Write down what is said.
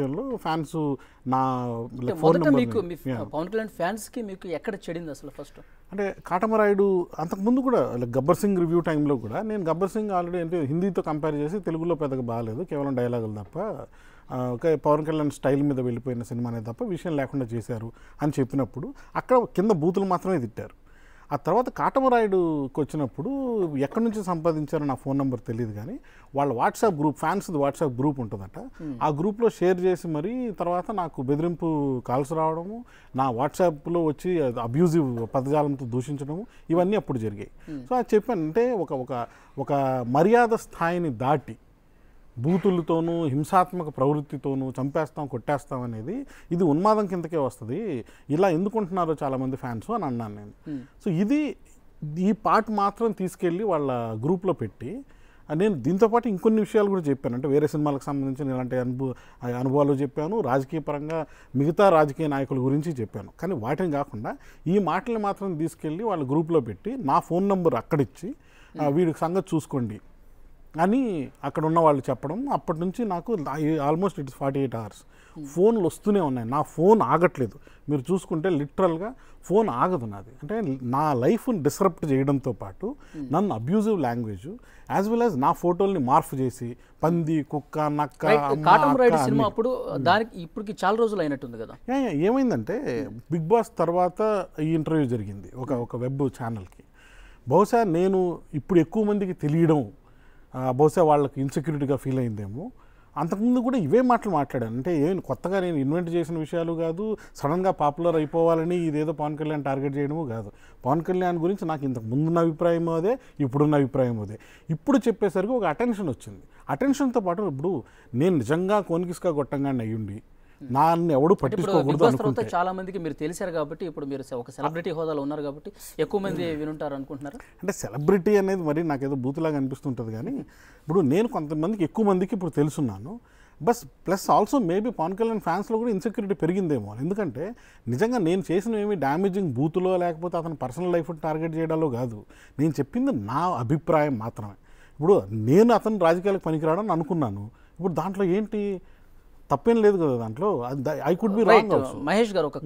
విషయంలో ఫ్యాన్స్ నా ఫోన్ మొదట మీకు మీ నెంబర్ పవన్ కళ్యాణ్ ఫ్యాన్స్కి మీకు ఎక్కడ చెడింది అసలు ఫస్ట్? అంటే కాటమరాయుడు అంతకుముందు కూడా గబ్బర్ సింగ్ రివ్యూ టైంలో కూడా నేను గబ్బర్ సింగ్ ఆల్రెడీ అంటే హిందీతో కంపేర్ చేసి తెలుగులో పెద్దగా బాగాలేదు, కేవలం డైలాగులు తప్ప ఒక పవన్ కళ్యాణ్ స్టైల్ మీద వెళ్ళిపోయిన సినిమానే తప్ప విషయం లేకుండా చేశారు అని చెప్పినప్పుడు అక్కడ కింద బూతులు మాత్రమే తిట్టారు. ఆ తర్వాత కాటమరాయుడుకి వచ్చినప్పుడు ఎక్కడి నుంచి సంపాదించారో నా ఫోన్ నెంబర్ తెలియదు, కానీ వాళ్ళ వాట్సాప్ గ్రూప్ ఫ్యాన్స్ది వాట్సాప్ గ్రూప్ ఉంటుందట. ఆ గ్రూప్లో షేర్ చేసి మరి తర్వాత నాకు బెదిరింపు కాల్స్ రావడము, నా వాట్సాప్లో వచ్చి అబ్యూజివ్ పదజాలంతో దూషించడము, ఇవన్నీ అప్పుడు జరిగాయి. సో అది చెప్పాను, అంటే ఒక ఒక ఒక మర్యాద స్థాయిని దాటి బూతులతోనూ హింసాత్మక ప్రవృత్తితోనూ చంపేస్తాం కొట్టేస్తాం అనేది ఇది ఉన్మాదం కిందకే వస్తుంది, ఇలా ఎందుకుంటున్నారో చాలామంది ఫ్యాన్స్ అని అన్నాను నేను. సో ఈ పార్ట్ మాత్రం తీసుకెళ్ళి వాళ్ళ గ్రూప్లో పెట్టి నేను దీంతోపాటు ఇంకొన్ని విషయాలు కూడా చెప్పాను. అంటే వేరే సినిమాలకు సంబంధించిన ఇలాంటి అనుభవాలు చెప్పాను, రాజకీయ పరంగా మిగతా రాజకీయ నాయకుల గురించి చెప్పాను. కానీ వాటిని కాకుండా ఈ మాటలు మాత్రం తీసుకెళ్ళి వాళ్ళ గ్రూప్లో పెట్టి నా ఫోన్ నెంబర్ అక్కడిచ్చి వీడికి సంగతి చూసుకోండి అని అక్కడ ఉన్న వాళ్ళు చెప్పడం, అప్పటి నుంచి నాకు ఆల్మోస్ట్ ఇట్స్ 48 hours ఫోన్లు వస్తూనే ఉన్నాయి. నా ఫోన్ ఆగట్లేదు, మీరు చూసుకుంటే లిటరల్గా ఫోన్ ఆగదు నాది. అంటే నా లైఫ్ని డిస్రప్ట్ చేయడంతో పాటు నన్ను abusive language as well as నా ఫోటోల్ని మార్ఫ్ చేసి పంది కుక్క నక్క కాటమరాయుడు సినిమా అప్పుడు దానికి ఇప్పటికి చాలా రోజులు అయినట్టుంది కదా. ఏమైందంటే బిగ్ బాస్ తర్వాత ఈ ఇంటర్వ్యూ జరిగింది ఒక వెబ్ ఛానల్కి. బహుశా నేను ఇప్పుడు ఎక్కువ మందికి తెలియడం బహుశా వాళ్ళకి ఇన్సెక్యూరిటీగా ఫీల్ అయిందేమో. అంతకుముందు కూడా ఇవే మాటలు మాట్లాడాను. అంటే ఏం కొత్తగా నేను ఇన్వెంట్ చేసిన విషయాలు కాదు, సడన్గా పాపులర్ అయిపోవాలని ఇదేదో పవన్ కళ్యాణ్ టార్గెట్ చేయడము కాదు. పవన్ కళ్యాణ్ గురించి నాకు ఇంతకు ముందున్న అభిప్రాయం అదే, ఇప్పుడున్న అభిప్రాయం అదే. ఇప్పుడు చెప్పేసరికి ఒక అటెన్షన్ వచ్చింది. అటెన్షన్తో పాటు ఇప్పుడు నేను నిజంగా కోనికిస్కా గొట్టంగానే అయ్యుండి నాన్ని ఎవడు పట్టించుకోకూడదు అనుకుంటే చాలా మందికి మీరు తెలిసారు కాబట్టి, ఇప్పుడు మీరు ఒక సెలబ్రిటీ హోదాలో ఉన్నారు కాబట్టి ఎక్కువ మంది వినుంటారు అనుకుంటున్నారు. అంటే సెలబ్రిటీ అనేది మరి నాకేదో బూతులాగా అనిపిస్తుంటుంది, కానీ ఇప్పుడు నేను కొంతమందికి ఎక్కువ మందికి ఇప్పుడు తెలుసున్నాను. Plus also maybe Pawan Kalyan ఫ్యాన్స్లో కూడా ఇన్సెక్యూరిటీ పెరిగిందేమో. ఎందుకంటే నిజంగా నేను చేసిన ఏమి డ్యామేజింగ్ బూతులో లేకపోతే అతని పర్సనల్ లైఫ్ టార్గెట్ చేయడాలో కాదు, నేను చెప్పింది నా అభిప్రాయం మాత్రమే. ఇప్పుడు నేను అతను రాజకీయాలకు పనికిరాడని అనుకున్నాను, ఇప్పుడు దాంట్లో ఏంటి తప్పేం లేదు కదా, దాంట్లో I could be wrong also. Mahesh గారు ఒక